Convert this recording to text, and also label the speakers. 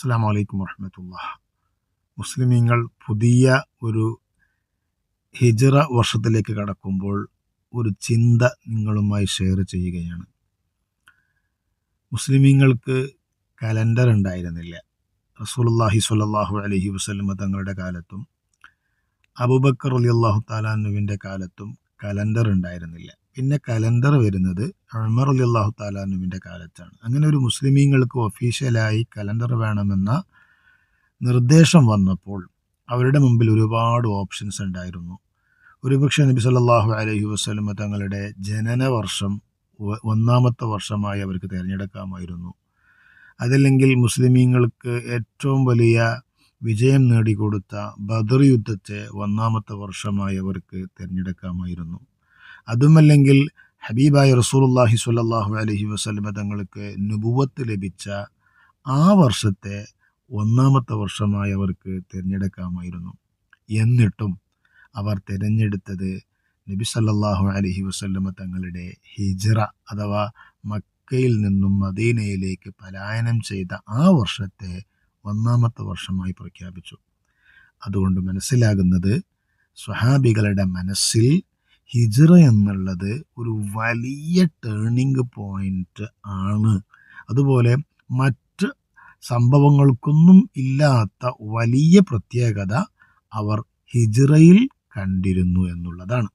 Speaker 1: അസ്സലാമു അലൈക്കും വറഹ്മത്തുള്ളാഹി. മുസ്ലിമീങ്ങൾ പുതിയ ഒരു ഹിജ്റ വർഷത്തിലേക്ക് കടക്കുമ്പോൾ ഒരു ചിന്ത നിങ്ങളുമായി ഷെയർ ചെയ്യുകയാണ്. മുസ്ലിമീങ്ങൾക്ക് കലണ്ടർ ഉണ്ടായിരുന്നില്ല. റസൂലുള്ളാഹി സ്വല്ലല്ലാഹു അലൈഹി വസല്ലം തങ്ങളുടെ കാലത്തും അബൂബക്കർ റളിയല്ലാഹു തആല അൻഹുവിൻ്റെ കാലത്തും കലണ്ടർ ഉണ്ടായിരുന്നില്ല. പിന്നെ കലണ്ടർ വരുന്നത് ഉമർ റളിയല്ലാഹു തആല അൻഹുവിൻ്റെ കാലത്താണ്. അങ്ങനെ ഒരു മുസ്ലിമീങ്ങൾക്ക് ഒഫീഷ്യലായി കലണ്ടർ വേണമെന്ന നിർദ്ദേശം വന്നപ്പോൾ അവരുടെ മുമ്പിൽ ഒരുപാട് ഓപ്ഷൻസ് ഉണ്ടായിരുന്നു. ഒരുപക്ഷെ നബി സല്ലല്ലാഹു അലൈഹി വസല്ലം തങ്ങളുടെ ജനന വർഷം ഒന്നാമത്തെ വർഷമായി അവർക്ക് തിരഞ്ഞെടുക്കാമായിരുന്നു. അതല്ലെങ്കിൽ മുസ്ലിമീങ്ങൾക്ക് ഏറ്റവും വലിയ വിജയം നേടിക്കൊടുത്ത ബദർ യുദ്ധത്തെ ഒന്നാമത്തെ വർഷമായി അവർക്ക് തിരഞ്ഞെടുക്കാമായിരുന്നു. അതുമല്ലെങ്കിൽ ഹബീബായ റസൂലുള്ളാഹി സ്വല്ലല്ലാഹു അലൈഹി വസല്ലം തങ്ങൾക്ക് നുബുവത്ത് ലഭിച്ച ആ വർഷത്തെ ഒന്നാമത്തെ വർഷമായി അവർക്ക് തിരഞ്ഞെടുക്കാമായിരുന്നു. എന്നിട്ടും അവർ തിരഞ്ഞെടുത്തത് നബി സല്ലല്ലാഹു അലൈഹി വസല്ലം തങ്ങളുടെ ഹിജ്റ അഥവാ മക്കയിൽ നിന്നും മദീനയിലേക്ക് പലായനം ചെയ്ത ആ വർഷത്തെ ഒന്നാമത്തെ വർഷമായി പ്രഖ്യാപിച്ചു. അതുകൊണ്ട് മനസ്സിലാകുന്നത് സ്വഹാബികളുടെ മനസ്സിൽ ഹിജ്റ എന്നുള്ളത് ഒരു വലിയ ടേണിംഗ് പോയിന്റ് ആണ്. അതുപോലെ മറ്റ് സംഭവങ്ങൾക്കൊന്നും ഇല്ലാത്ത വലിയ പ്രത്യേകത അവർ ഹിജ്റയിൽ കണ്ടിരുന്നു എന്നുള്ളതാണ്.